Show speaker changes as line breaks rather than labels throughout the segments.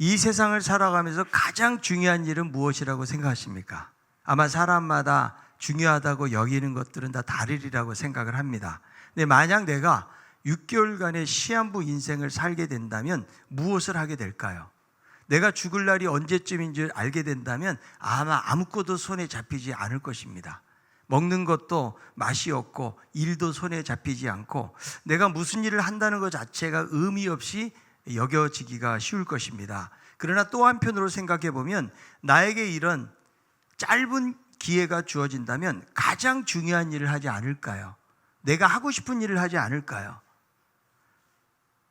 이 세상을 살아가면서 가장 중요한 일은 무엇이라고 생각하십니까? 아마 사람마다 중요하다고 여기는 것들은 다 다르리라고 생각을 합니다. 근데 만약 내가 6개월간의 시한부 인생을 살게 된다면 무엇을 하게 될까요? 내가 죽을 날이 언제쯤인 줄 알게 된다면 아마 아무것도 손에 잡히지 않을 것입니다. 먹는 것도 맛이 없고 일도 손에 잡히지 않고 내가 무슨 일을 한다는 것 자체가 의미 없이 여겨지기가 쉬울 것입니다. 그러나 또 한편으로 생각해 보면 나에게 이런 짧은 기회가 주어진다면 가장 중요한 일을 하지 않을까요? 내가 하고 싶은 일을 하지 않을까요?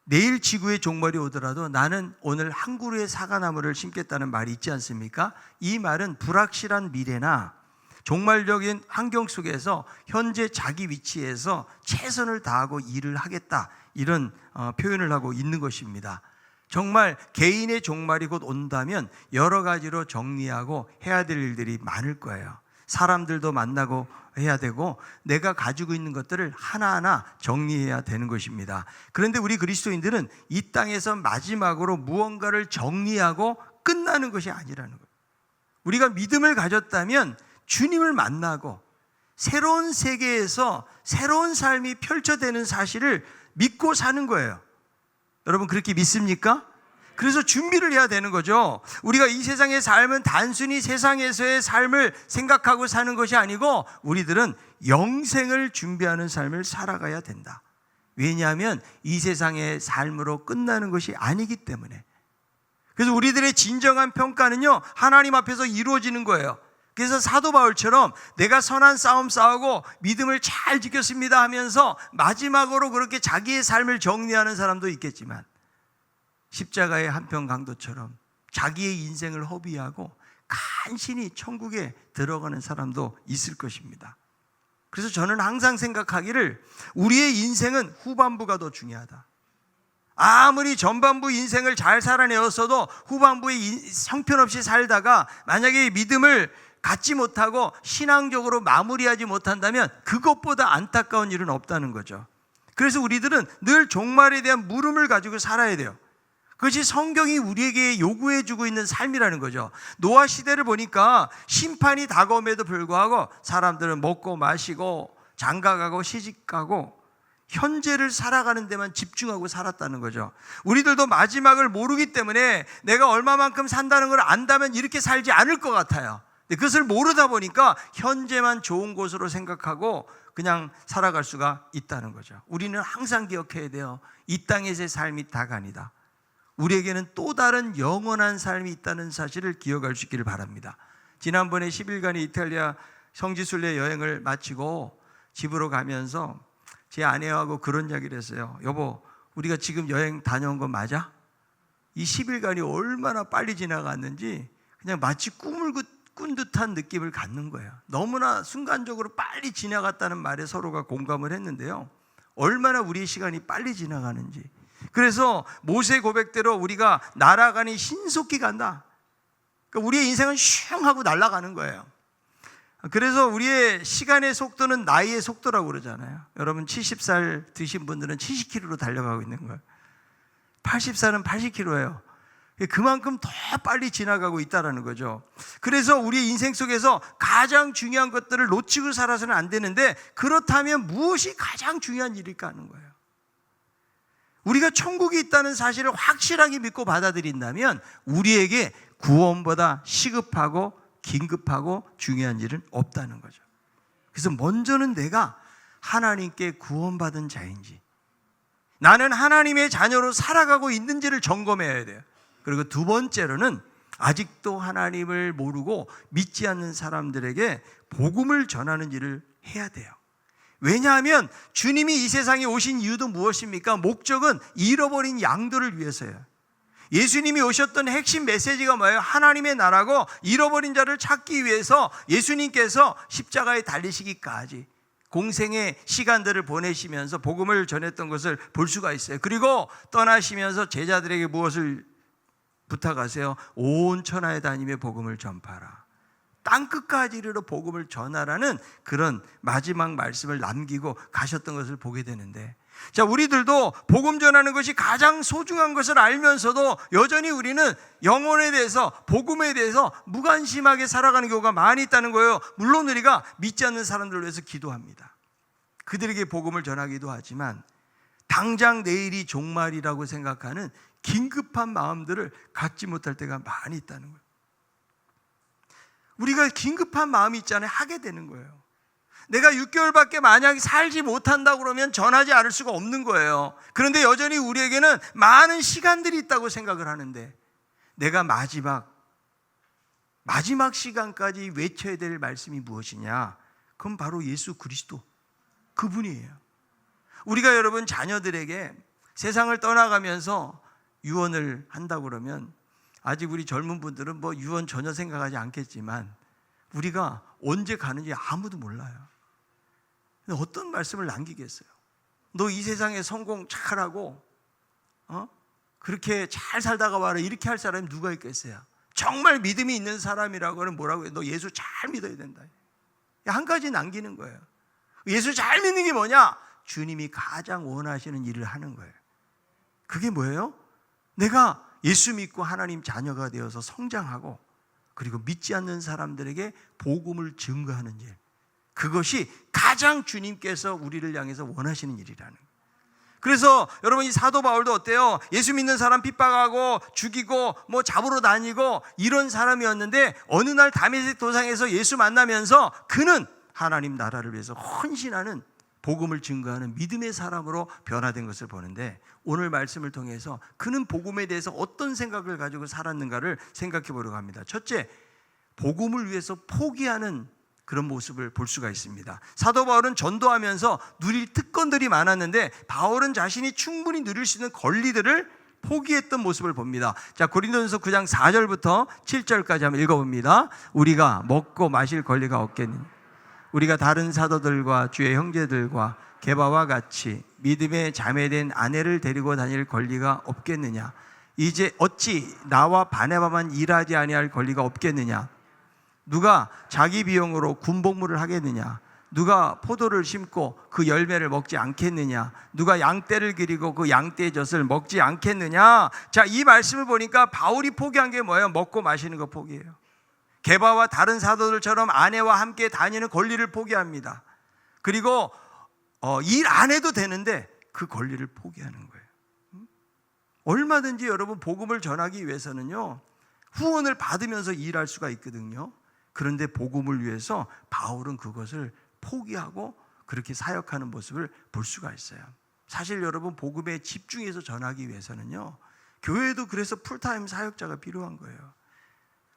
내일 지구의 종말이 오더라도 나는 오늘 한 그루의 사과나무를 심겠다는 말이 있지 않습니까? 이 말은 불확실한 미래나 종말적인 환경 속에서 현재 자기 위치에서 최선을 다하고 일을 하겠다, 이런 표현을 하고 있는 것입니다. 정말 개인의 종말이 곧 온다면 여러 가지로 정리하고 해야 될 일들이 많을 거예요. 사람들도 만나고 해야 되고 내가 가지고 있는 것들을 하나하나 정리해야 되는 것입니다. 그런데 우리 그리스도인들은 이 땅에서 마지막으로 무언가를 정리하고 끝나는 것이 아니라는 거예요. 우리가 믿음을 가졌다면 주님을 만나고 새로운 세계에서 새로운 삶이 펼쳐되는 사실을 믿고 사는 거예요. 여러분 그렇게 믿습니까? 그래서 준비를 해야 되는 거죠. 우리가 이 세상의 삶은 단순히 세상에서의 삶을 생각하고 사는 것이 아니고 우리들은 영생을 준비하는 삶을 살아가야 된다. 왜냐하면 이 세상의 삶으로 끝나는 것이 아니기 때문에. 그래서 우리들의 진정한 평가는요, 하나님 앞에서 이루어지는 거예요. 그래서 사도 바울처럼 내가 선한 싸움 싸우고 믿음을 잘 지켰습니다 하면서 마지막으로 그렇게 자기의 삶을 정리하는 사람도 있겠지만 십자가의 한편 강도처럼 자기의 인생을 허비하고 간신히 천국에 들어가는 사람도 있을 것입니다. 그래서 저는 항상 생각하기를 우리의 인생은 후반부가 더 중요하다. 아무리 전반부 인생을 잘 살아내었어도 후반부에 형편없이 살다가 만약에 믿음을 갖지 못하고 신앙적으로 마무리하지 못한다면 그것보다 안타까운 일은 없다는 거죠. 그래서 우리들은 늘 종말에 대한 물음을 가지고 살아야 돼요. 그것이 성경이 우리에게 요구해 주고 있는 삶이라는 거죠. 노아 시대를 보니까 심판이 다가옴에도 불구하고 사람들은 먹고 마시고 장가가고 시집가고 현재를 살아가는 데만 집중하고 살았다는 거죠. 우리들도 마지막을 모르기 때문에 내가 얼마만큼 산다는 걸 안다면 이렇게 살지 않을 것 같아요. 그것을 모르다 보니까 현재만 좋은 곳으로 생각하고 그냥 살아갈 수가 있다는 거죠. 우리는 항상 기억해야 돼요. 이 땅에서의 삶이 다가 아니다. 우리에게는 또 다른 영원한 삶이 있다는 사실을 기억할 수 있기를 바랍니다. 지난번에 10일간의 이탈리아 성지순례 여행을 마치고 집으로 가면서 제 아내하고 그런 이야기를 했어요. 여보, 우리가 지금 여행 다녀온 거 맞아? 이 10일간이 얼마나 빨리 지나갔는지 그냥 마치 꿈을 꾼 듯한 느낌을 갖는 거예요. 너무나 순간적으로 빨리 지나갔다는 말에 서로가 공감을 했는데요, 얼마나 우리의 시간이 빨리 지나가는지. 그래서 모세 고백대로 우리가 날아가니 신속히 간다. 그러니까 우리의 인생은 슝 하고 날아가는 거예요. 그래서 우리의 시간의 속도는 나이의 속도라고 그러잖아요. 여러분 70살 드신 분들은 70km로 달려가고 있는 거예요. 80살은 80km예요. 그만큼 더 빨리 지나가고 있다는 거죠. 그래서 우리의 인생 속에서 가장 중요한 것들을 놓치고 살아서는 안 되는데, 그렇다면 무엇이 가장 중요한 일일까 하는 거예요. 우리가 천국이 있다는 사실을 확실하게 믿고 받아들인다면 우리에게 구원보다 시급하고 긴급하고 중요한 일은 없다는 거죠. 그래서 먼저는 내가 하나님께 구원받은 자인지, 나는 하나님의 자녀로 살아가고 있는지를 점검해야 돼요. 그리고 두 번째로는 아직도 하나님을 모르고 믿지 않는 사람들에게 복음을 전하는 일을 해야 돼요. 왜냐하면 주님이 이 세상에 오신 이유도 무엇입니까? 목적은 잃어버린 양들을 위해서예요. 예수님이 오셨던 핵심 메시지가 뭐예요? 하나님의 나라고 잃어버린 자를 찾기 위해서 예수님께서 십자가에 달리시기까지 공생의 시간들을 보내시면서 복음을 전했던 것을 볼 수가 있어요. 그리고 떠나시면서 제자들에게 무엇을 부탁하세요? 온 천하에 다니며 복음을 전파하라. 땅끝까지 이르러 복음을 전하라는 그런 마지막 말씀을 남기고 가셨던 것을 보게 되는데, 자, 우리들도 복음 전하는 것이 가장 소중한 것을 알면서도 여전히 우리는 영혼에 대해서, 복음에 대해서 무관심하게 살아가는 경우가 많이 있다는 거예요. 물론 우리가 믿지 않는 사람들을 위해서 기도합니다. 그들에게 복음을 전하기도 하지만 당장 내일이 종말이라고 생각하는 긴급한 마음들을 갖지 못할 때가 많이 있다는 거예요. 우리가 긴급한 마음이 있잖아요. 하게 되는 거예요. 내가 6개월밖에 만약에 살지 못한다고 그러면 전하지 않을 수가 없는 거예요. 그런데 여전히 우리에게는 많은 시간들이 있다고 생각을 하는데, 내가 마지막 시간까지 외쳐야 될 말씀이 무엇이냐? 그건 바로 예수 그리스도, 그분이에요. 우리가 여러분 자녀들에게 세상을 떠나가면서 유언을 한다고 그러면, 아직 우리 젊은 분들은 뭐 유언 전혀 생각하지 않겠지만 우리가 언제 가는지 아무도 몰라요. 어떤 말씀을 남기겠어요? 너 이 세상에 성공 잘하고 그렇게 잘 살다가 와라, 이렇게 할 사람이 누가 있겠어요? 정말 믿음이 있는 사람이라고는 뭐라고 해요? 너 예수 잘 믿어야 된다. 한 가지 남기는 거예요. 예수 잘 믿는 게 뭐냐? 주님이 가장 원하시는 일을 하는 거예요. 그게 뭐예요? 내가 예수 믿고 하나님 자녀가 되어서 성장하고, 그리고 믿지 않는 사람들에게 복음을 증거하는 일, 그것이 가장 주님께서 우리를 향해서 원하시는 일이라는 거예요. 그래서 여러분, 이 사도 바울도 어때요? 예수 믿는 사람 핍박하고 죽이고 뭐 잡으러 다니고 이런 사람이었는데, 어느 날 다메섹 도상에서 예수 만나면서 그는 하나님 나라를 위해서 헌신하는, 복음을 증거하는 믿음의 사람으로 변화된 것을 보는데, 오늘 말씀을 통해서 그는 복음에 대해서 어떤 생각을 가지고 살았는가를 생각해 보려고 합니다. 첫째, 복음을 위해서 포기하는 그런 모습을 볼 수가 있습니다. 사도 바울은 전도하면서 누릴 특권들이 많았는데, 바울은 자신이 충분히 누릴 수 있는 권리들을 포기했던 모습을 봅니다. 자, 고린도전서 9장 4절부터 7절까지 한번 읽어봅니다. 우리가 먹고 마실 권리가 없겠느냐? 우리가 다른 사도들과 주의 형제들과 게바와 같이 믿음의 자매된 아내를 데리고 다닐 권리가 없겠느냐? 이제 어찌 나와 바네바만 일하지 아니할 권리가 없겠느냐? 누가 자기 비용으로 군복무를 하겠느냐? 누가 포도를 심고 그 열매를 먹지 않겠느냐? 누가 양떼를 기르고 그 양떼의 젖을 먹지 않겠느냐? 자, 이 말씀을 보니까 바울이 포기한 게 뭐예요? 먹고 마시는 거 포기해요. 게바와 다른 사도들처럼 아내와 함께 다니는 권리를 포기합니다. 그리고 일 안 해도 되는데 그 권리를 포기하는 거예요. 얼마든지 여러분 복음을 전하기 위해서는요, 후원을 받으면서 일할 수가 있거든요. 그런데 복음을 위해서 바울은 그것을 포기하고 그렇게 사역하는 모습을 볼 수가 있어요. 사실 여러분, 복음에 집중해서 전하기 위해서는요, 교회도 그래서 풀타임 사역자가 필요한 거예요.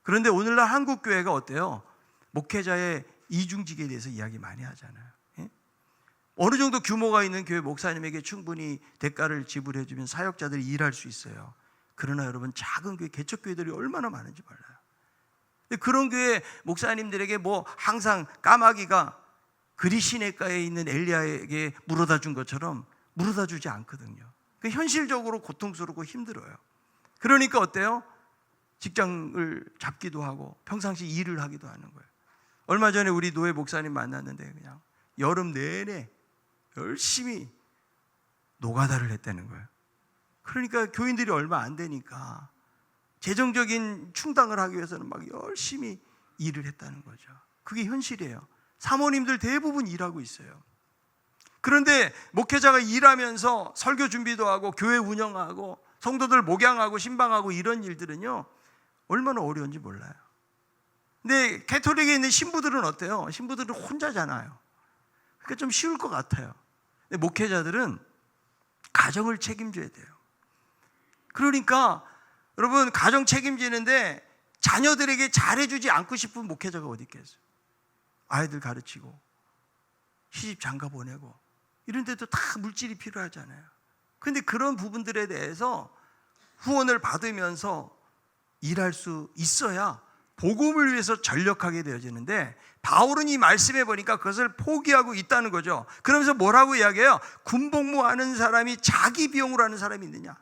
그런데 오늘날 한국 교회가 어때요? 목회자의 이중직에 대해서 이야기 많이 하잖아요. 예? 어느 정도 규모가 있는 교회 목사님에게 충분히 대가를 지불해 주면 사역자들이 일할 수 있어요. 그러나 여러분, 작은 교회, 개척교회들이 얼마나 많은지 몰라요. 근데 그런 교회 목사님들에게 뭐 항상 까마귀가 그리 시냇가에 있는 엘리야에게 물어다 준 것처럼 물어다 주지 않거든요. 현실적으로 고통스럽고 힘들어요. 그러니까 어때요? 직장을 잡기도 하고 평상시 일을 하기도 하는 거예요. 얼마 전에 우리 노예 목사님 만났는데 그냥 여름 내내 열심히 노가다를 했다는 거예요. 그러니까 교인들이 얼마 안 되니까 재정적인 충당을 하기 위해서는 막 열심히 일을 했다는 거죠. 그게 현실이에요. 사모님들 대부분 일하고 있어요. 그런데 목회자가 일하면서 설교 준비도 하고 교회 운영하고 성도들 목양하고 신방하고 이런 일들은요, 얼마나 어려운지 몰라요. 근데 가톨릭에 있는 신부들은 어때요? 신부들은 혼자잖아요. 그러니까 좀 쉬울 것 같아요. 근데 목회자들은 가정을 책임져야 돼요. 그러니까 여러분, 가정 책임지는데 자녀들에게 잘해주지 않고 싶은 목회자가 어디 있겠어요? 아이들 가르치고 시집 장가 보내고 이런 데도 다 물질이 필요하잖아요. 그런데 그런 부분들에 대해서 후원을 받으면서 일할 수 있어야 복음을 위해서 전력하게 되어지는데, 바울은 이 말씀에 보니까 그것을 포기하고 있다는 거죠. 그러면서 뭐라고 이야기해요? 군복무하는 사람이 자기 비용으로 하는 사람이 있느냐?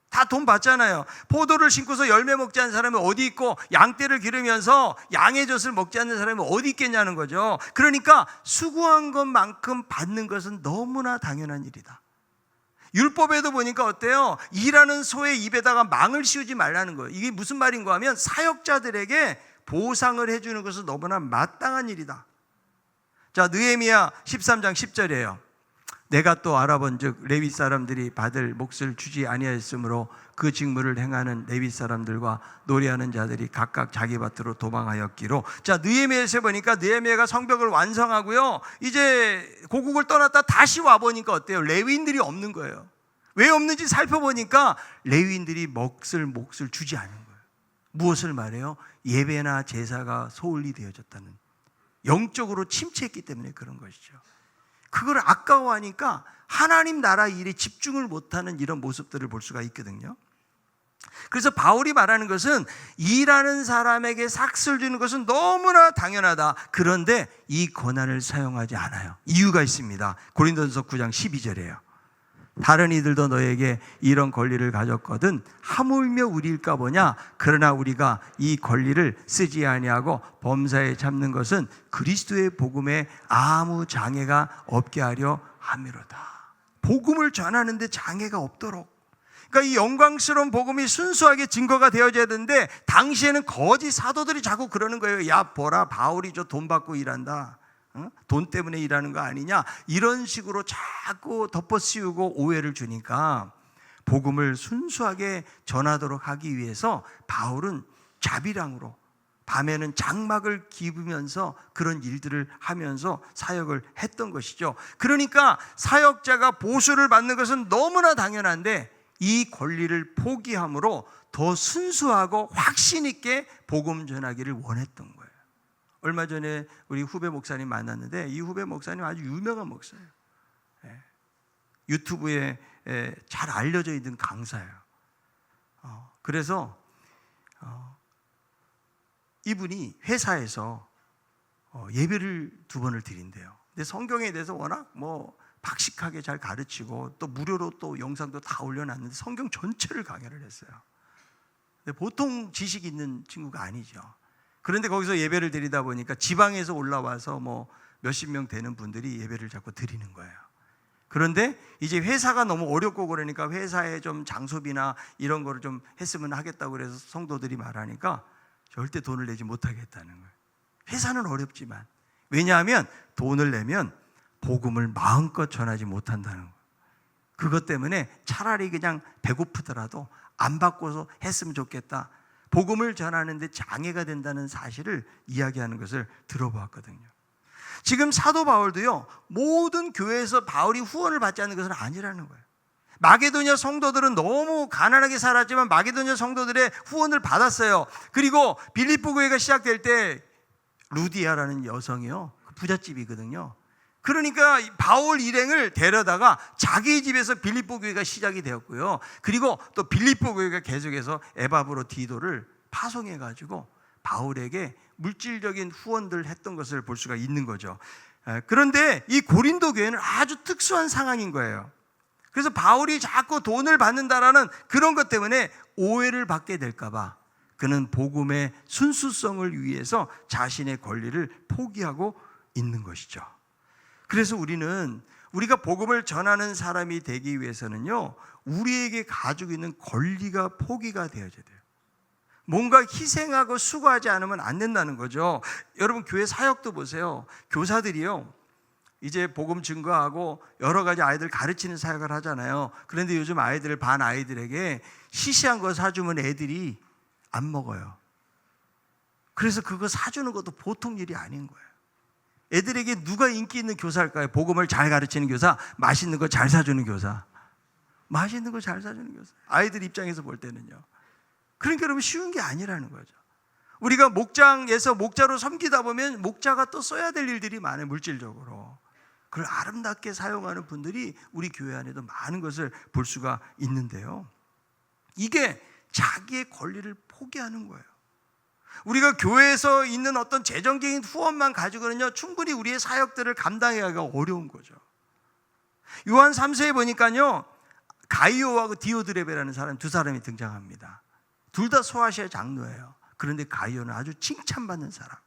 다 돈 받잖아요. 포도를 심고서 열매 먹지 않는 사람이 어디 있고, 양떼를 기르면서 양의 젖을 먹지 않는 사람이 어디 있겠냐는 거죠. 그러니까 수고한 것만큼 받는 것은 너무나 당연한 일이다. 율법에도 보니까 어때요? 일하는 소의 입에다가 망을 씌우지 말라는 거예요. 이게 무슨 말인가 하면 사역자들에게 보상을 해주는 것은 너무나 마땅한 일이다. 자, 느헤미야 13장 10절이에요. 내가 또 알아본즉 레위 사람들이 받을 몫을 주지 아니하였으므로 그 직무를 행하는 레위 사람들과 노래하는 자들이 각각 자기 밭으로 도망하였기로. 자, 느헤미야에서 보니까 느헤미야가 성벽을 완성하고요, 이제 고국을 떠났다 다시 와 보니까 어때요? 레위인들이 없는 거예요. 왜 없는지 살펴보니까 레위인들이 몫을 주지 않은 거예요. 무엇을 말해요? 예배나 제사가 소홀히 되어졌다는, 영적으로 침체했기 때문에 그런 것이죠. 그걸 아까워하니까 하나님 나라 일에 집중을 못하는 이런 모습들을 볼 수가 있거든요. 그래서 바울이 말하는 것은 일하는 사람에게 삭슬 주는 것은 너무나 당연하다. 그런데 이 권한을 사용하지 않아요. 이유가 있습니다. 고린도전서 9장 12절이에요. 다른 이들도 너에게 이런 권리를 가졌거든 하물며 우리일까 보냐. 그러나 우리가 이 권리를 쓰지 아니하고 범사에 잡는 것은 그리스도의 복음에 아무 장애가 없게 하려 함이로다. 복음을 전하는데 장애가 없도록. 그러니까 이 영광스러운 복음이 순수하게 증거가 되어져야 되는데, 당시에는 거짓 사도들이 자꾸 그러는 거예요. 야, 보라, 바울이 저 돈 받고 일한다, 돈 때문에 일하는 거 아니냐, 이런 식으로 자꾸 덮어씌우고 오해를 주니까 복음을 순수하게 전하도록 하기 위해서 바울은 자비랑으로 밤에는 장막을 기부면서 그런 일들을 하면서 사역을 했던 것이죠. 그러니까 사역자가 보수를 받는 것은 너무나 당연한데 이 권리를 포기함으로 더 순수하고 확신 있게 복음 전하기를 원했던 거예요. 얼마 전에 우리 후배 목사님 만났는데, 이 후배 목사님 아주 유명한 목사예요. 유튜브에 잘 알려져 있는 강사예요. 그래서 이분이 회사에서 예배를 2번을 드린대요. 근데 성경에 대해서 워낙 박식하게 잘 가르치고 또 무료로 또 영상도 다 올려놨는데 성경 전체를 강연을 했어요. 근데 보통 지식 있는 친구가 아니죠. 그런데 거기서 예배를 드리다 보니까 지방에서 올라와서 몇십 명 되는 분들이 예배를 자꾸 드리는 거예요. 그런데 이제 회사가 너무 어렵고 그러니까 회사에 좀 장소비나 이런 거를 좀 했으면 하겠다고 그래서 성도들이 말하니까 절대 돈을 내지 못하겠다는 거예요. 회사는 어렵지만, 왜냐하면 돈을 내면 복음을 마음껏 전하지 못한다는 거예요. 그것 때문에 차라리 그냥 배고프더라도 안 바꿔서 했으면 좋겠다, 복음을 전하는데 장애가 된다는 사실을 이야기하는 것을 들어보았거든요. 지금 사도 바울도요, 모든 교회에서 바울이 후원을 받지 않는 것은 아니라는 거예요. 마게도냐 성도들은 너무 가난하게 살았지만 마게도냐 성도들의 후원을 받았어요. 그리고 빌립보 교회가 시작될 때 루디아라는 여성이요, 부잣집이거든요. 그러니까 바울 일행을 데려다가 자기 집에서 빌립보 교회가 시작이 되었고요. 그리고 또 빌립보 교회가 계속해서 에바브로디도를 파송해가지고 바울에게 물질적인 후원들을 했던 것을 볼 수가 있는 거죠. 그런데 이 고린도 교회는 아주 특수한 상황인 거예요. 그래서 바울이 자꾸 돈을 받는다라는 그런 것 때문에 오해를 받게 될까 봐 그는 복음의 순수성을 위해서 자신의 권리를 포기하고 있는 것이죠. 그래서 우리가 복음을 전하는 사람이 되기 위해서는요, 우리에게 가지고 있는 권리가 포기가 되어져야 돼요. 뭔가 희생하고 수고하지 않으면 안 된다는 거죠. 여러분, 교회 사역도 보세요. 교사들이요, 이제 복음 증거하고 여러 가지 아이들 가르치는 사역을 하잖아요. 그런데 요즘 반 아이들에게 시시한 거 사주면 애들이 안 먹어요. 그래서 그거 사주는 것도 보통 일이 아닌 거예요. 애들에게 누가 인기 있는 교사일까요? 복음을 잘 가르치는 교사, 맛있는 거 잘 사주는 교사. 맛있는 거 잘 사주는 교사. 아이들 입장에서 볼 때는요. 그러니까 여러분, 쉬운 게 아니라는 거죠. 우리가 목장에서 목자로 섬기다 보면 목자가 또 써야 될 일들이 많아요, 물질적으로. 그걸 아름답게 사용하는 분들이 우리 교회 안에도 많은 것을 볼 수가 있는데요. 이게 자기의 권리를 포기하는 거예요. 우리가 교회에서 있는 어떤 재정적인 후원만 가지고는요, 충분히 우리의 사역들을 감당하기가 어려운 거죠. 요한 3세에 보니까요, 가이오하고 디오드레베라는 사람, 2사람이 등장합니다. 둘 다 소아시아 장로예요. 그런데 가이오는 아주 칭찬받는 사람.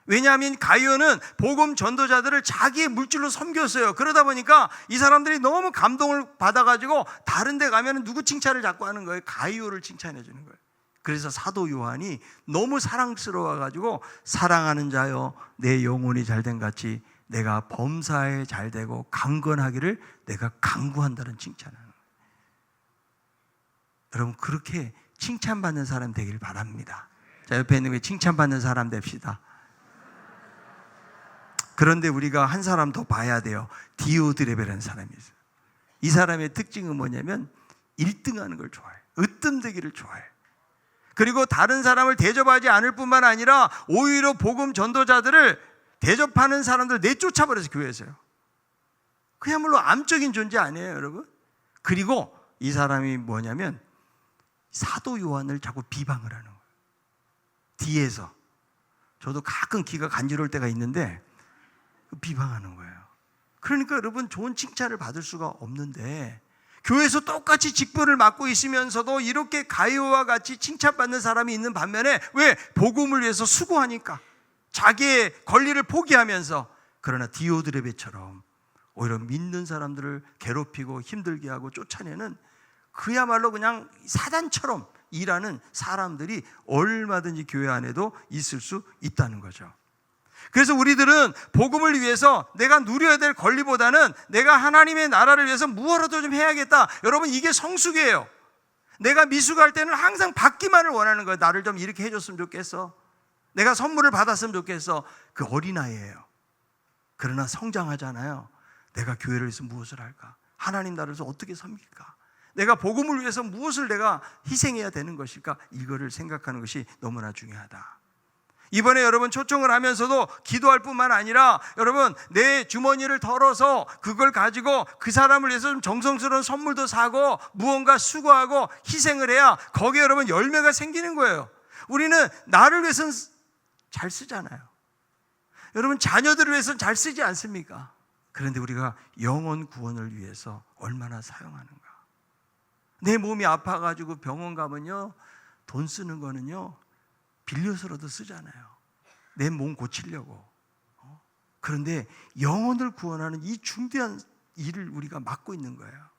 왜냐하면 가룟은 복음 전도자들을 자기의 물질로 섬겼어요. 그러다 보니까 이 사람들이 너무 감동을 받아가지고 다른 데 가면 누구 칭찬을 자꾸 하는 거예요? 가룟을 칭찬해 주는 거예요. 그래서 사도 요한이 너무 사랑스러워가지고 사랑하는 자여 내 영혼이 잘된 같이 내가 범사에 잘되고 강건하기를 내가 강구한다는 칭찬을 하는 거예요. 여러분 그렇게 칭찬받는 사람 되길 바랍니다. 자, 옆에 있는 게 칭찬받는 사람 됩시다. 그런데 우리가 한 사람 더 봐야 돼요. 디오드레베라는 사람이 있어요. 이 사람의 특징은 뭐냐면 1등하는 걸 좋아해요. 으뜸되기를 좋아해요. 그리고 다른 사람을 대접하지 않을 뿐만 아니라 오히려 복음 전도자들을 대접하는 사람들 내쫓아버려서 교회에서요. 그야말로 암적인 존재 아니에요, 여러분? 그리고 이 사람이 뭐냐면 사도 요한을 자꾸 비방을 하는 거예요. 뒤에서. 저도 가끔 귀가 간지러울 때가 있는데 비방하는 거예요. 그러니까 여러분 좋은 칭찬을 받을 수가 없는데 교회에서 똑같이 직분을 맡고 있으면서도 이렇게 가룟과 같이 칭찬받는 사람이 있는 반면에 왜? 복음을 위해서 수고하니까 자기의 권리를 포기하면서. 그러나 디오드레베처럼 오히려 믿는 사람들을 괴롭히고 힘들게 하고 쫓아내는 그야말로 그냥 사단처럼 일하는 사람들이 얼마든지 교회 안에도 있을 수 있다는 거죠. 그래서 우리들은 복음을 위해서 내가 누려야 될 권리보다는 내가 하나님의 나라를 위해서 무엇라도 좀 해야겠다. 여러분 이게 성숙이에요. 내가 미숙할 때는 항상 받기만을 원하는 거예요. 나를 좀 이렇게 해줬으면 좋겠어. 내가 선물을 받았으면 좋겠어. 그 어린아이예요. 그러나 성장하잖아요. 내가 교회를 위해서 무엇을 할까? 하나님 나라를 위해서 어떻게 섬길까? 내가 복음을 위해서 무엇을 내가 희생해야 되는 것일까? 이거를 생각하는 것이 너무나 중요하다. 이번에 여러분 초청을 하면서도 기도할 뿐만 아니라 여러분 내 주머니를 털어서 그걸 가지고 그 사람을 위해서 좀 정성스러운 선물도 사고 무언가 수고하고 희생을 해야 거기에 여러분 열매가 생기는 거예요. 우리는 나를 위해서는 잘 쓰잖아요. 여러분 자녀들을 위해서는 잘 쓰지 않습니까? 그런데 우리가 영혼 구원을 위해서 얼마나 사용하는가. 내 몸이 아파가지고 병원 가면요 돈 쓰는 거는요 빌려서라도 쓰잖아요. 내 몸 고치려고. 그런데 영혼을 구원하는 이 중대한 일을 우리가 맡고 있는 거예요.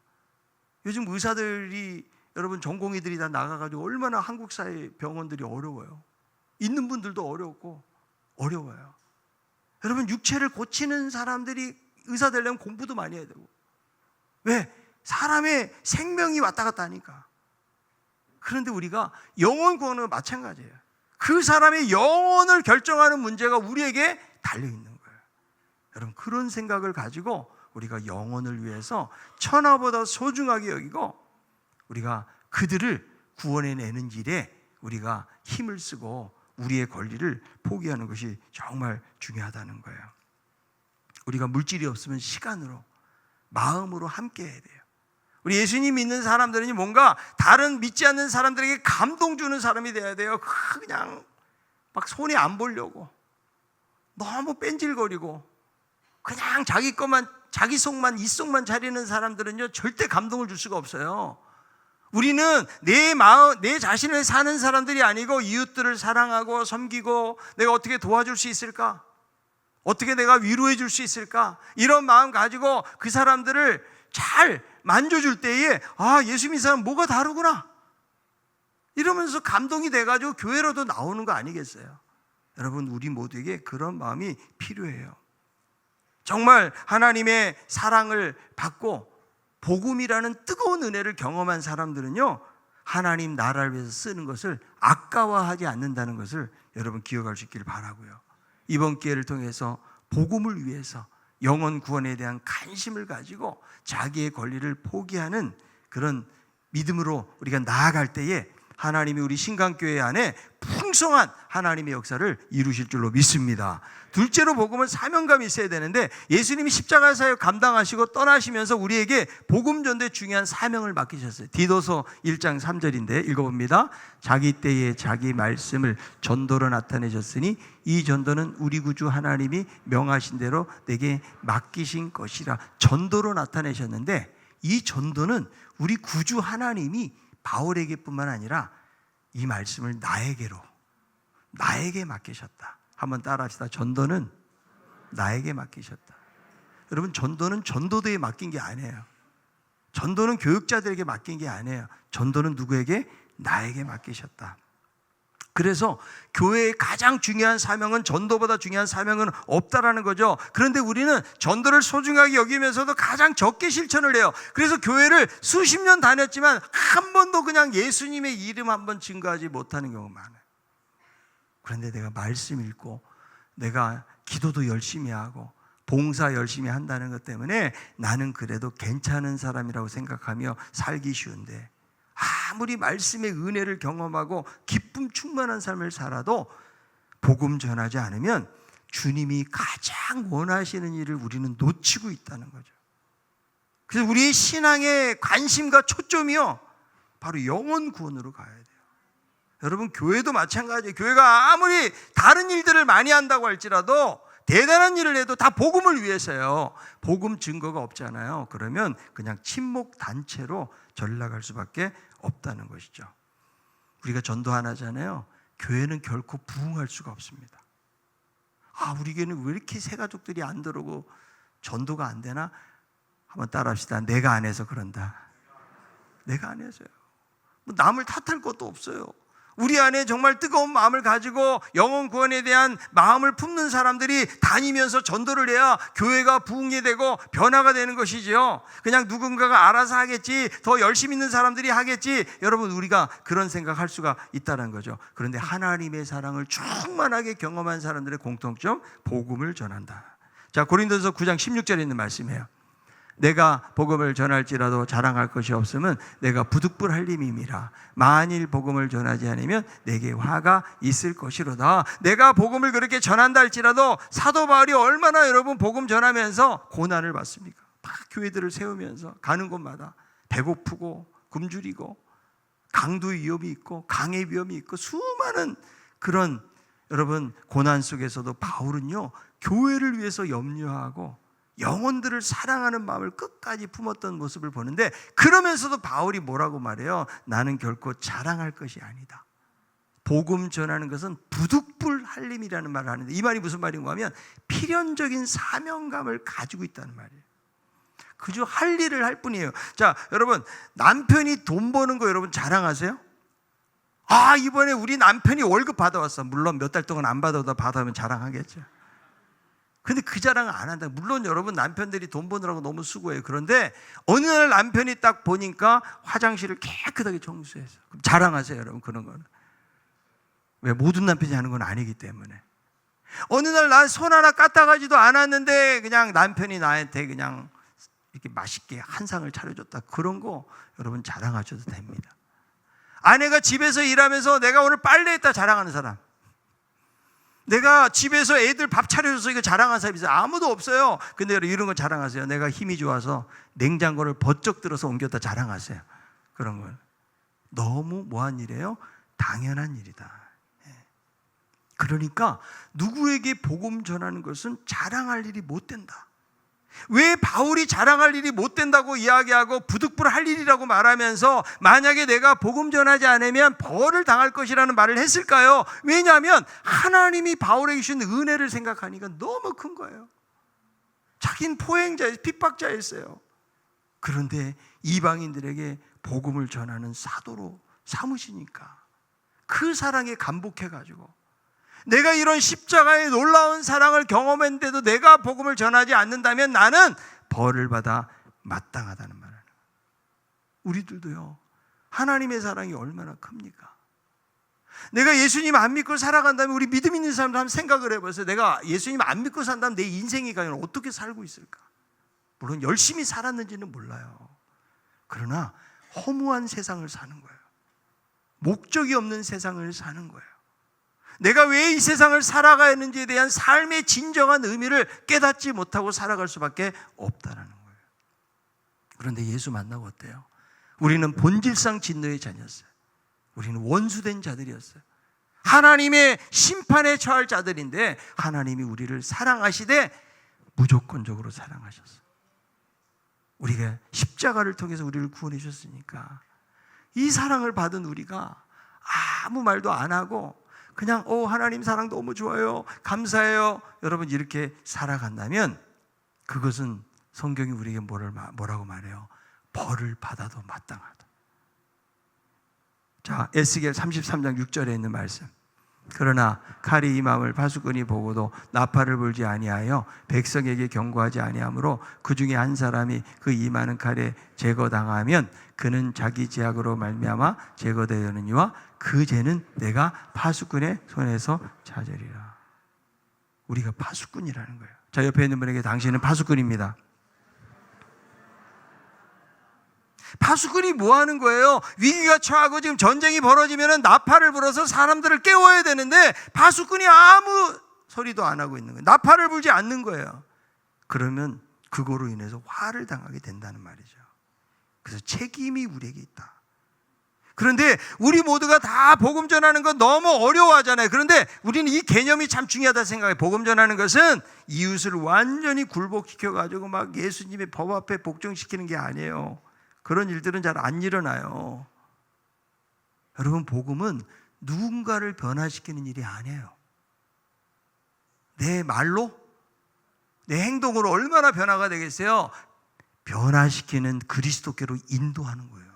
요즘 의사들이 여러분 전공의들이 다 나가가지고 얼마나 한국 사회 병원들이 어려워요. 있는 분들도 어렵고 어려워요. 여러분 육체를 고치는 사람들이 의사 되려면 공부도 많이 해야 되고. 왜? 사람의 생명이 왔다 갔다 하니까. 그런데 우리가 영혼 구원은 마찬가지예요. 그 사람의 영혼을 결정하는 문제가 우리에게 달려있는 거예요. 여러분 그런 생각을 가지고 우리가 영혼을 위해서 천하보다 소중하게 여기고 우리가 그들을 구원해내는 일에 우리가 힘을 쓰고 우리의 권리를 포기하는 것이 정말 중요하다는 거예요. 우리가 물질이 없으면 시간으로 마음으로 함께 해야 돼요. 우리 예수님 믿는 사람들은 뭔가 다른 믿지 않는 사람들에게 감동 주는 사람이 돼야 돼요. 그냥 막 손해 안 보려고 너무 뺀질거리고 그냥 자기 것만 자기 속만 이 속만 차리는 사람들은요 절대 감동을 줄 수가 없어요. 우리는 내 마음, 내 자신을 사는 사람들이 아니고 이웃들을 사랑하고 섬기고 내가 어떻게 도와줄 수 있을까? 어떻게 내가 위로해 줄 수 있을까? 이런 마음 가지고 그 사람들을 잘 만져줄 때에 아 예수 믿는 사람 뭐가 다르구나 이러면서 감동이 돼가지고 교회로도 나오는 거 아니겠어요? 여러분 우리 모두에게 그런 마음이 필요해요. 정말 하나님의 사랑을 받고 복음이라는 뜨거운 은혜를 경험한 사람들은요 하나님 나라를 위해서 쓰는 것을 아까워하지 않는다는 것을 여러분 기억할 수 있기를 바라고요. 이번 기회를 통해서 복음을 위해서 영혼 구원에 대한 관심을 가지고 자기의 권리를 포기하는 그런 믿음으로 우리가 나아갈 때에 하나님이 우리 신강교회 안에 풍성한 하나님의 역사를 이루실 줄로 믿습니다. 둘째로 복음은 사명감이 있어야 되는데 예수님이 십자가 사역 감당하시고 떠나시면서 우리에게 복음 전도에 중요한 사명을 맡기셨어요. 디도서 1장 3절인데 읽어봅니다. 자기 때에 자기 말씀을 전도로 나타내셨으니 이 전도는 우리 구주 하나님이 명하신 대로 내게 맡기신 것이라. 전도로 나타내셨는데 이 전도는 우리 구주 하나님이 바울에게뿐만 아니라 이 말씀을 나에게 맡기셨다. 한번 따라합시다. 전도는 나에게 맡기셨다. 여러분, 전도는 전도대에 맡긴 게 아니에요. 전도는 교육자들에게 맡긴 게 아니에요. 전도는 누구에게? 나에게 맡기셨다. 그래서 교회의 가장 중요한 사명은, 전도보다 중요한 사명은 없다라는 거죠. 그런데 우리는 전도를 소중하게 여기면서도 가장 적게 실천을 해요. 그래서 교회를 수십 년 다녔지만 한 번도 그냥 예수님의 이름 한번 증거하지 못하는 경우가 많아요. 그런데 내가 말씀 읽고 내가 기도도 열심히 하고 봉사 열심히 한다는 것 때문에 나는 그래도 괜찮은 사람이라고 생각하며 살기 쉬운데, 아무리 말씀의 은혜를 경험하고 기쁨 충만한 삶을 살아도 복음 전하지 않으면 주님이 가장 원하시는 일을 우리는 놓치고 있다는 거죠. 그래서 우리의 신앙의 관심과 초점이요, 바로 영혼 구원으로 가야 돼요. 여러분, 교회도 마찬가지예요. 교회가 아무리 다른 일들을 많이 한다고 할지라도, 대단한 일을 해도 다 복음을 위해서요. 복음 증거가 없잖아요. 그러면 그냥 친목 단체로 전락할 수밖에 없다는 것이죠. 우리가 전도 하나잖아요. 교회는 결코 부흥할 수가 없습니다. 우리 교회는 왜 이렇게 새 가족들이 안 들어오고 전도가 안 되나? 한번 따라합시다. 내가 안 해서 그런다. 내가 안 해서요. 남을 탓할 것도 없어요. 우리 안에 정말 뜨거운 마음을 가지고 영혼 구원에 대한 마음을 품는 사람들이 다니면서 전도를 해야 교회가 부흥이 되고 변화가 되는 것이지요. 그냥 누군가가 알아서 하겠지, 더 열심히 있는 사람들이 하겠지, 여러분, 우리가 그런 생각할 수가 있다는 거죠. 그런데 하나님의 사랑을 충만하게 경험한 사람들의 공통점, 복음을 전한다. 자, 고린도서 9장 16절에 있는 말씀이에요. 내가 복음을 전할지라도 자랑할 것이 없으면 내가 부득불할 님임이라. 만일 복음을 전하지 않으면 내게 화가 있을 것이로다. 내가 복음을 그렇게 전한다 할지라도 사도 바울이 얼마나 여러분 복음 전하면서 고난을 받습니까? 막 교회들을 세우면서 가는 곳마다 배고프고 굶주리고 강도 위험이 있고 강의 위험이 있고 수많은 그런 여러분 고난 속에서도 바울은요, 교회를 위해서 염려하고 영혼들을 사랑하는 마음을 끝까지 품었던 모습을 보는데, 그러면서도 바울이 뭐라고 말해요? 나는 결코 자랑할 것이 아니다. 복음 전하는 것은 부득불할림이라는 말을 하는데, 이 말이 무슨 말인가 하면 필연적인 사명감을 가지고 있다는 말이에요. 그저 할 일을 할 뿐이에요. 자, 여러분, 남편이 돈 버는 거 여러분 자랑하세요? 이번에 우리 남편이 월급 받아왔어. 물론 몇 달 동안 안 받아도 받아오면 자랑하겠죠. 근데 그 자랑을 안 한다. 물론 여러분, 남편들이 돈 버느라고 너무 수고해요. 그런데 어느 날 남편이 딱 보니까 화장실을 깨끗하게 청소해서, 그럼 자랑하세요, 여러분. 그런 거는 왜? 모든 남편이 하는 건 아니기 때문에. 어느 날 난 손 하나 까딱하지도 않았는데 그냥 남편이 나한테 그냥 이렇게 맛있게 한 상을 차려줬다. 그런 거 여러분 자랑하셔도 됩니다. 아내가 집에서 일하면서 내가 오늘 빨래했다 자랑하는 사람, 내가 집에서 애들 밥 차려줘서 이거 자랑하는 사람이 있어요? 아무도 없어요. 근데 여러분, 이런 거 자랑하세요. 내가 힘이 좋아서 냉장고를 번쩍 들어서 옮겼다 자랑하세요. 그런 건 너무 뭐한 일이에요? 당연한 일이다. 그러니까 누구에게 복음 전하는 것은 자랑할 일이 못 된다. 왜 바울이 자랑할 일이 못 된다고 이야기하고 부득불할 일이라고 말하면서 만약에 내가 복음 전하지 않으면 벌을 당할 것이라는 말을 했을까요? 왜냐하면 하나님이 바울에게 주신 은혜를 생각하니까 너무 큰 거예요. 자기는 포행자였어요. 핍박자였어요. 그런데 이방인들에게 복음을 전하는 사도로 삼으시니까 그 사랑에 감복해가지고, 내가 이런 십자가의 놀라운 사랑을 경험했는데도 내가 복음을 전하지 않는다면 나는 벌을 받아 마땅하다는 말을. 우리들도요, 하나님의 사랑이 얼마나 큽니까? 내가 예수님 안 믿고 살아간다면, 우리 믿음 있는 사람들 한번 생각을 해보세요. 내가 예수님 안 믿고 산다면 내 인생이 과연 어떻게 살고 있을까? 물론 열심히 살았는지는 몰라요. 그러나 허무한 세상을 사는 거예요. 목적이 없는 세상을 사는 거예요. 내가 왜 이 세상을 살아가야 하는지에 대한 삶의 진정한 의미를 깨닫지 못하고 살아갈 수밖에 없다는 거예요. 그런데 예수 만나고 어때요? 우리는 본질상 진노의 자녀였어요. 우리는 원수된 자들이었어요. 하나님의 심판에 처할 자들인데 하나님이 우리를 사랑하시되 무조건적으로 사랑하셨어요. 우리가 십자가를 통해서 우리를 구원해 주셨으니까 이 사랑을 받은 우리가 아무 말도 안 하고 그냥 하나님 사랑 너무 좋아요, 감사해요, 여러분 이렇게 살아간다면 그것은 성경이 우리에게 뭐라고 말해요? 벌을 받아도 마땅하다. 자, 에스겔 33장 6절에 있는 말씀. 그러나 칼이 이 마음을 파수꾼이 보고도 나팔을 불지 아니하여 백성에게 경고하지 아니하므로 그 중에 한 사람이 그 임하는 칼에 제거당하면 그는 자기 죄악으로 말미암아 제거되느니와 그 죄는 내가 파수꾼의 손에서 찾으리라. 우리가 파수꾼이라는 거예요. 자, 옆에 있는 분에게 당신은 파수꾼입니다. 파수꾼이 뭐 하는 거예요? 위기가 처하고 지금 전쟁이 벌어지면 나팔을 불어서 사람들을 깨워야 되는데 파수꾼이 아무 소리도 안 하고 있는 거예요. 나팔을 불지 않는 거예요. 그러면 그거로 인해서 화를 당하게 된다는 말이죠. 그래서 책임이 우리에게 있다. 그런데 우리 모두가 다 복음 전하는 건 너무 어려워하잖아요. 그런데 우리는 이 개념이 참 중요하다 생각해요. 복음 전하는 것은 이웃을 완전히 굴복시켜가지고 막 예수님의 법 앞에 복종시키는 게 아니에요. 그런 일들은 잘 안 일어나요. 여러분, 복음은 누군가를 변화시키는 일이 아니에요. 내 말로, 내 행동으로 얼마나 변화가 되겠어요? 변화시키는 그리스도께로 인도하는 거예요.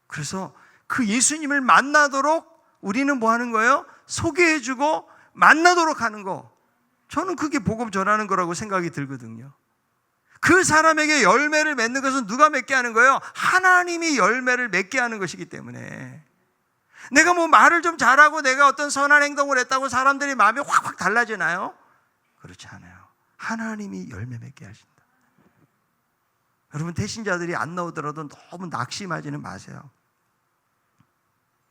그래서 그 예수님을 만나도록 우리는 뭐 하는 거예요? 소개해주고 만나도록 하는 거. 저는 그게 복음 전하는 거라고 생각이 들거든요. 그 사람에게 열매를 맺는 것은 누가 맺게 하는 거예요? 하나님이 열매를 맺게 하는 것이기 때문에. 내가 뭐 말을 좀 잘하고 내가 어떤 선한 행동을 했다고 사람들이 마음이 확확 달라지나요? 그렇지 않아요. 하나님이 열매 맺게 하신다. 여러분, 대신자들이 안 나오더라도 너무 낙심하지는 마세요.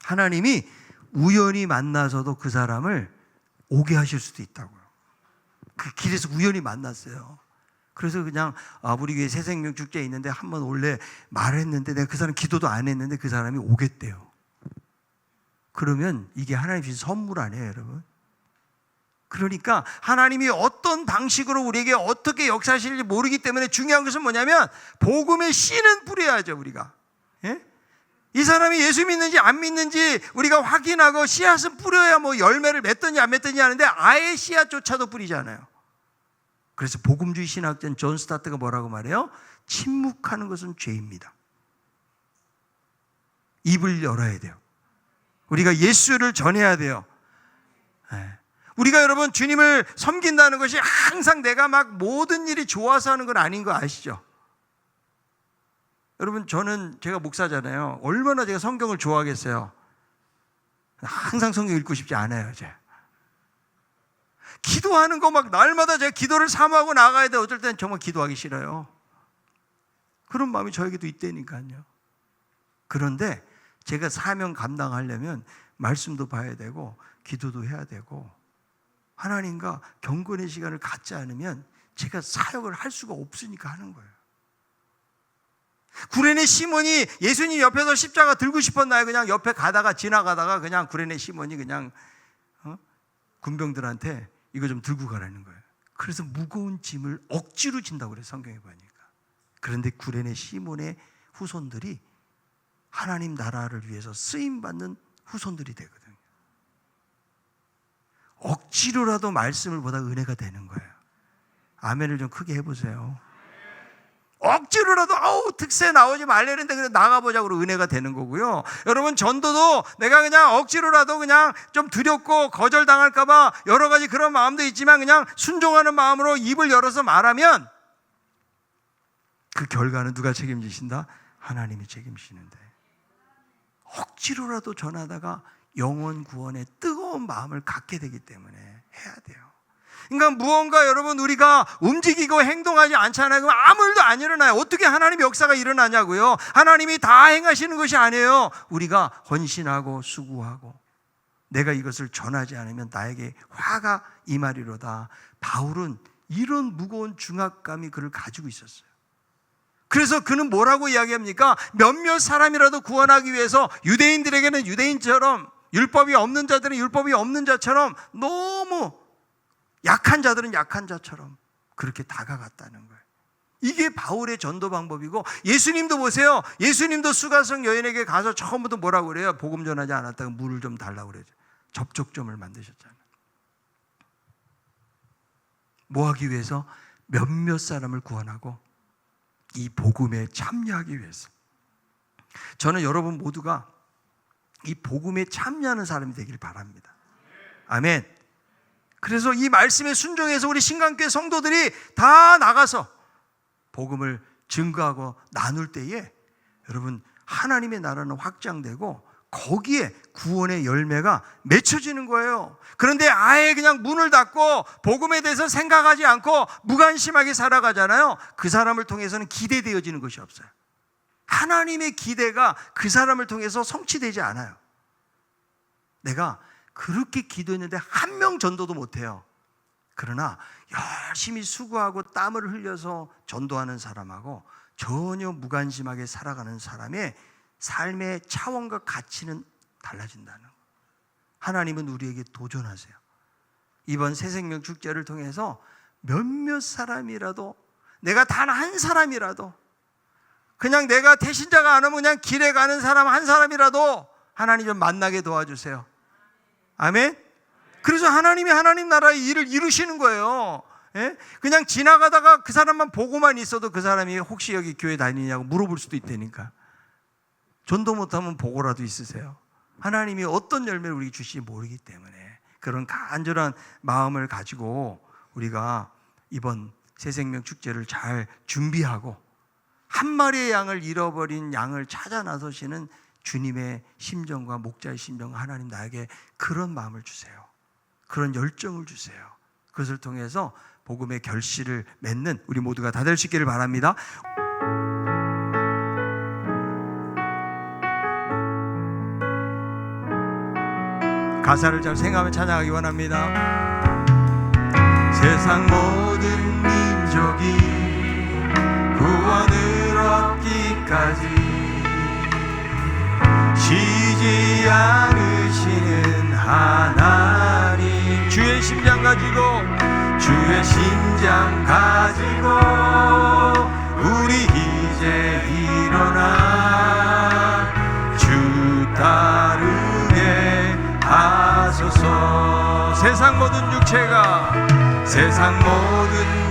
하나님이 우연히 만나서도 그 사람을 오게 하실 수도 있다고요. 그 길에서 우연히 만났어요. 그래서 그냥 우리 교회 새생명 축제에 있는데 한번 원래 말했는데 내가 그 사람 기도도 안 했는데 그 사람이 오겠대요. 그러면 이게 하나님 주신 선물 아니에요, 여러분? 그러니까 하나님이 어떤 방식으로 우리에게 어떻게 역사하실지 모르기 때문에 중요한 것은 뭐냐면 복음의 씨는 뿌려야죠, 우리가. 예? 이 사람이 예수 믿는지 안 믿는지 우리가 확인하고 씨앗은 뿌려야 뭐 열매를 맺든지 안 맺든지 하는데 아예 씨앗조차도 뿌리지 않아요. 그래서 복음주의 신학자인 존 스타트가 뭐라고 말해요? 침묵하는 것은 죄입니다. 입을 열어야 돼요. 우리가 예수를 전해야 돼요. 네. 우리가 여러분 주님을 섬긴다는 것이 항상 내가 막 모든 일이 좋아서 하는 건 아닌 거 아시죠? 여러분, 제가 목사잖아요. 얼마나 제가 성경을 좋아하겠어요. 항상 성경 읽고 싶지 않아요, 이제. 기도하는 거 막 날마다 제가 기도를 사모하고 나가야 돼. 어쩔 때는 정말 기도하기 싫어요. 그런 마음이 저에게도 있다니까요. 그런데 제가 사명 감당하려면 말씀도 봐야 되고 기도도 해야 되고 하나님과 경건의 시간을 갖지 않으면 제가 사역을 할 수가 없으니까 하는 거예요. 구레네 시몬이 예수님 옆에서 십자가 들고 싶었나요? 그냥 옆에 지나가다가 그냥 구레네 시몬이 그냥 군병들한테 이거 좀 들고 가라는 거예요. 그래서 무거운 짐을 억지로 진다고 그래요, 성경에 보니까. 그런데 구레네 시몬의 후손들이 하나님 나라를 위해서 쓰임받는 후손들이 되거든요. 억지로라도 말씀을 보다 은혜가 되는 거예요. 아멘을 좀 크게 해보세요. 억지로라도 특세 나오지 말라는데 그래 나가보자고 은혜가 되는 거고요. 여러분, 전도도 내가 그냥 억지로라도 그냥 좀 두렵고 거절당할까봐 여러 가지 그런 마음도 있지만 그냥 순종하는 마음으로 입을 열어서 말하면 그 결과는 누가 책임지신다? 하나님이 책임지시는데 억지로라도 전하다가 영혼 구원의 뜨거운 마음을 갖게 되기 때문에 해야 돼요. 그러니까 무언가 여러분 우리가 움직이고 행동하지 않잖아요. 그럼 아무 일도 안 일어나요. 어떻게 하나님의 역사가 일어나냐고요. 하나님이 다 행하시는 것이 아니에요. 우리가 헌신하고 수고하고 내가 이것을 전하지 않으면 나에게 화가 임하리로다. 바울은 이런 무거운 중압감이 그를 가지고 있었어요. 그래서 그는 뭐라고 이야기합니까? 몇몇 사람이라도 구원하기 위해서 유대인들에게는 유대인처럼, 율법이 없는 자들은 율법이 없는 자처럼, 너무 약한 자들은 약한 자처럼 그렇게 다가갔다는 거예요. 이게 바울의 전도 방법이고, 예수님도 보세요. 예수님도 수가성 여인에게 가서 처음부터 뭐라고 그래요? 복음 전하지 않았다가 물을 좀 달라고 그러죠. 접촉점을 만드셨잖아요. 뭐 하기 위해서? 몇몇 사람을 구원하고 이 복음에 참여하기 위해서. 저는 여러분 모두가 이 복음에 참여하는 사람이 되길 바랍니다. 아멘. 그래서 이 말씀에 순종해서 우리 신강교회 성도들이 다 나가서 복음을 증거하고 나눌 때에 여러분 하나님의 나라는 확장되고 거기에 구원의 열매가 맺혀지는 거예요. 그런데 아예 그냥 문을 닫고 복음에 대해서 생각하지 않고 무관심하게 살아가잖아요. 그 사람을 통해서는 기대되어지는 것이 없어요. 하나님의 기대가 그 사람을 통해서 성취되지 않아요. 내가 그렇게 기도했는데 한 명 전도도 못해요. 그러나 열심히 수고하고 땀을 흘려서 전도하는 사람하고 전혀 무관심하게 살아가는 사람의 삶의 차원과 가치는 달라진다는 거예요. 하나님은 우리에게 도전하세요. 이번 새생명 축제를 통해서 몇몇 사람이라도, 내가 단 한 사람이라도, 그냥 내가 태신자가 안 오면 그냥 길에 가는 사람 한 사람이라도 하나님 좀 만나게 도와주세요. 아멘. 그래서 하나님이 하나님 나라의 일을 이루시는 거예요. 예? 그냥 지나가다가 그 사람만 보고만 있어도 그 사람이 혹시 여기 교회 다니냐고 물어볼 수도 있다니까. 전도 못하면 보고라도 있으세요. 하나님이 어떤 열매를 우리에게 주실지 모르기 때문에 그런 간절한 마음을 가지고 우리가 이번 새생명 축제를 잘 준비하고 한 마리의 양을 잃어버린 양을 찾아 나서시는 주님의 심정과 목자의 심정, 하나님 나에게 그런 마음을 주세요. 그런 열정을 주세요. 그것을 통해서 복음의 결실을 맺는 우리 모두가 다 될 수 있기를 바랍니다. 가사를 잘 생각하며 찬양하기 원합니다. 세상 모든 민족이 구원을 얻기까지 쉬지 않으시는 하나님, 주의 심장 가지고 우리 이제 일어나 주 따르게 하소서. 세상 모든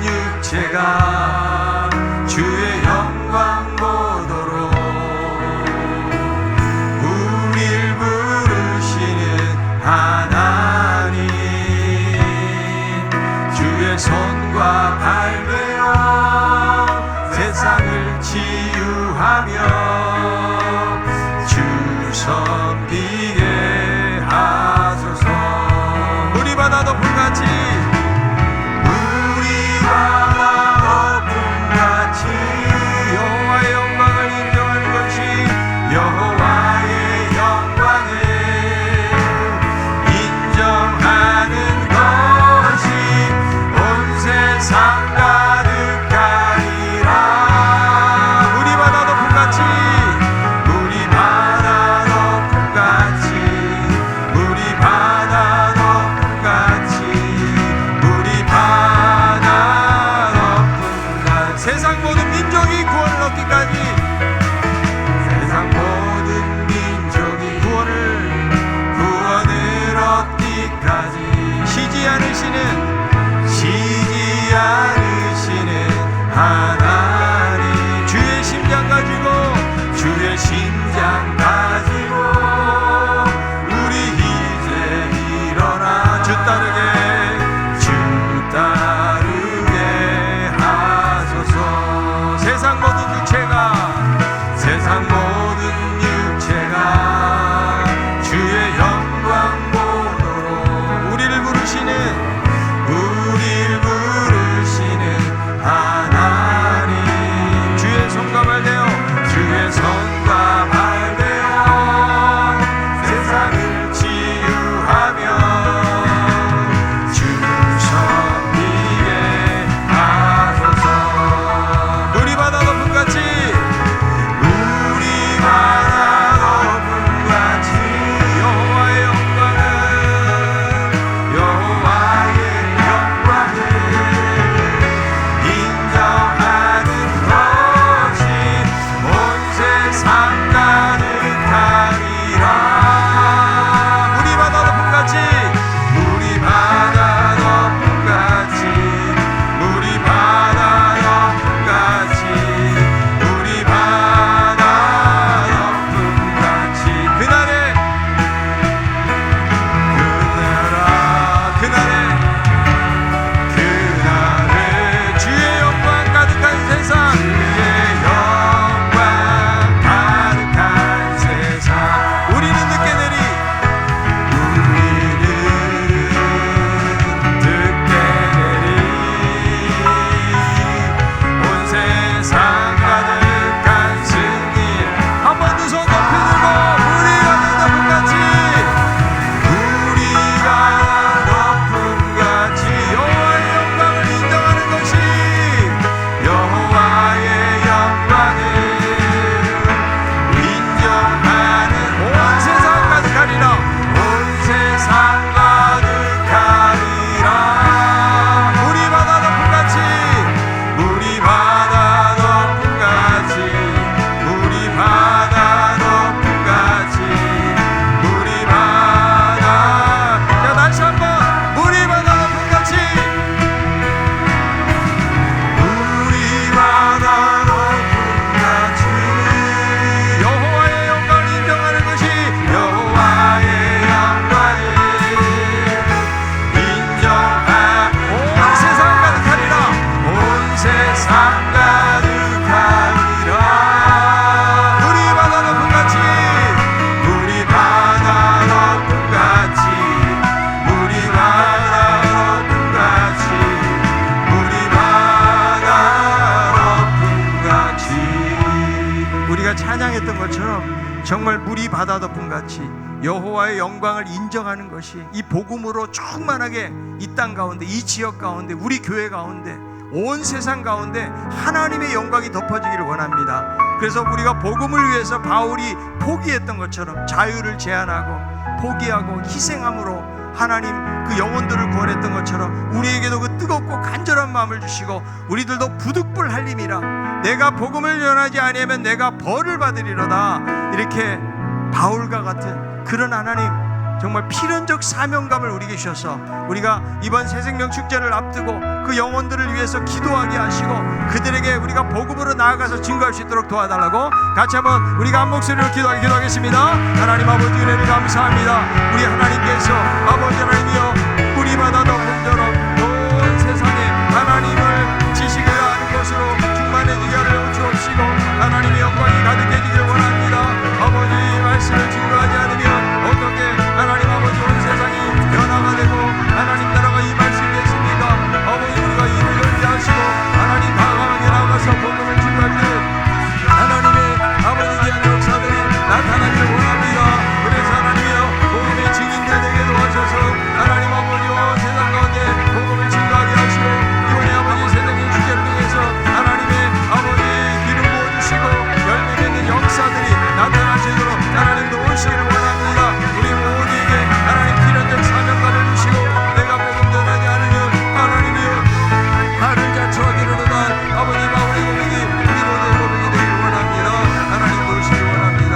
육체가 주의 영광 보도록 우릴 부르시는 하나님, 주의 손과 발 되어 세상을 치유하며 주 섬기게 하소서. 우리 바다 높음같이 정말 물이 바다 덮음같이 여호와의 영광을 인정하는 것이 이 복음으로 충만하게 이 땅 가운데, 이 지역 가운데, 우리 교회 가운데, 온 세상 가운데 하나님의 영광이 덮어지기를 원합니다. 그래서 우리가 복음을 위해서 바울이 포기했던 것처럼 자유를 제한하고 포기하고 희생함으로 하나님 그 영혼들을 구원했던 것처럼 우리에게도 그 뜨겁고 간절한 마음을 주시고 우리들도 부득불 할림이라, 내가 복음을 전하지 아니하면 내가 벌을 받으리로다, 이렇게 바울과 같은 그런 하나님 정말 필연적 사명감을 우리에게 주셔서 우리가 이번 새생명 축제를 앞두고 그 영혼들을 위해서 기도하게 하시고 그들에게 우리가 복음으로 나아가서 증거할 수 있도록 도와달라고 같이 한번 우리가 한 목소리로 기도하겠습니다. 하나님 아버지, 은혜를 감사합니다. 우리 하나님께서 아버지 하나님이여 뿌리 바다 덮음처럼 온 세상에 하나님을 지식을 아는 것으로 충만해지게 하여 주옵시고 하나님의 영광이 가득해지길 원합니다. 아버지 말씀을 증거하지 않으면 어떻게 하나님 아버지 온 세상이 변화가 되고 하나님 나라가 임할 수 있겠습니까? 아버지 우리가 입을 열게 하시고 하나님 다가가게 나가서 복음을 증거할 때 하나님의 아버지 귀한 역사들이 나타나기를 원합니다. 그래서 하나님이여 복음의 증인들 되게 도와주셔서 하나님 아버지 온 세상 가운데 복음을 증거하게 하시고 이번에 아버지 새생명 축제를 통해서 하나님의 아버지 기름 부어주시고 열매 맺는 역사들이 나타나시도록 하나님 도우시기를 원합니다. 우리 모두에게 하나님 필연적 사명감을 주시고 내가 복음 전하지 않으면 하나님이여 나를 자처하기로다. 아버지 바울의 고백이 우리 모두의 고백이 되기를 원합니다. 하나님 도우시기를 원합니다.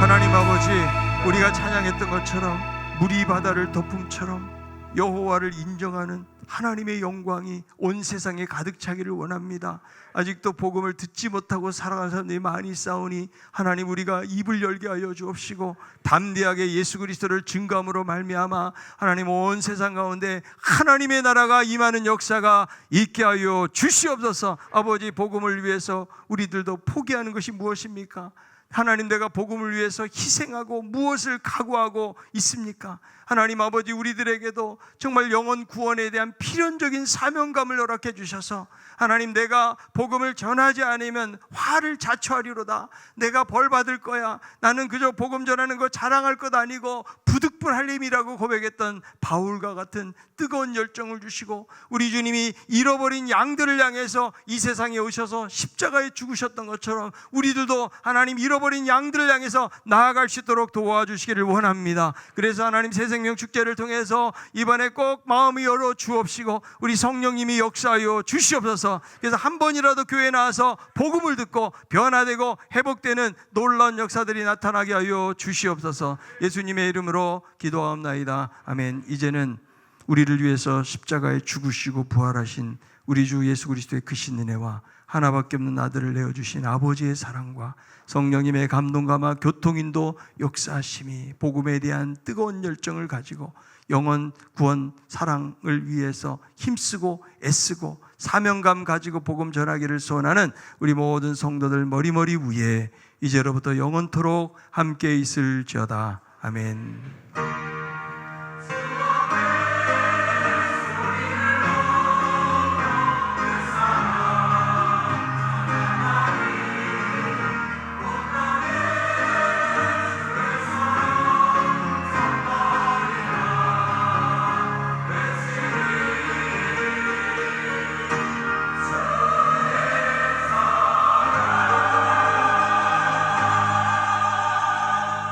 하나님 아버지, 우리가 찬양했던 것처럼 물이 바다를 덮음처럼 여호와를 인정하는 하나님의 영광이 온 세상에 가득 차기를 원합니다. 아직도 복음을 듣지 못하고 살아가는 사람들이 많이 있사오니 하나님 우리가 입을 열게 하여 주옵시고 담대하게 예수 그리스도를 증거함으로 말미암아 하나님 온 세상 가운데 하나님의 나라가 임하는 역사가 있게 하여 주시옵소서. 아버지, 복음을 위해서 우리들도 포기하는 것이 무엇입니까? 하나님, 내가 복음을 위해서 희생하고 무엇을 각오하고 있습니까? 하나님 아버지, 우리들에게도 정말 영혼 구원에 대한 필연적인 사명감을 허락해 주셔서 하나님, 내가 복음을 전하지 않으면 화를 자초하리로다, 내가 벌 받을 거야, 나는 그저 복음 전하는 거 자랑할 것 아니고 부득불 할림이라고 고백했던 바울과 같은 뜨거운 열정을 주시고 우리 주님이 잃어버린 양들을 향해서 이 세상에 오셔서 십자가에 죽으셨던 것처럼 우리들도 하나님 잃어버린 양들을 향해서 나아갈 수 있도록 도와주시기를 원합니다. 그래서 하나님 새생명 축제를 통해서 이번에 꼭 마음이 열어 주옵시고 우리 성령님이 역사하여 주시옵소서. 그래서 한 번이라도 교회에 나와서 복음을 듣고 변화되고 회복되는 놀라운 역사들이 나타나게 하여 주시옵소서. 예수님의 이름으로 기도하옵나이다. 아멘. 이제는 우리를 위해서 십자가에 죽으시고 부활하신 우리 주 예수 그리스도의 크신 은혜와 하나밖에 없는 아들을 내어주신 아버지의 사랑과 성령님의 감동감화 교통인도 역사하심이 복음에 대한 뜨거운 열정을 가지고 영혼 구원 사랑을 위해서 힘쓰고 애쓰고 사명감 가지고 복음 전하기를 소원하는 우리 모든 성도들 머리머리 위에 이제로부터 영원토록 함께 있을지어다. 아멘.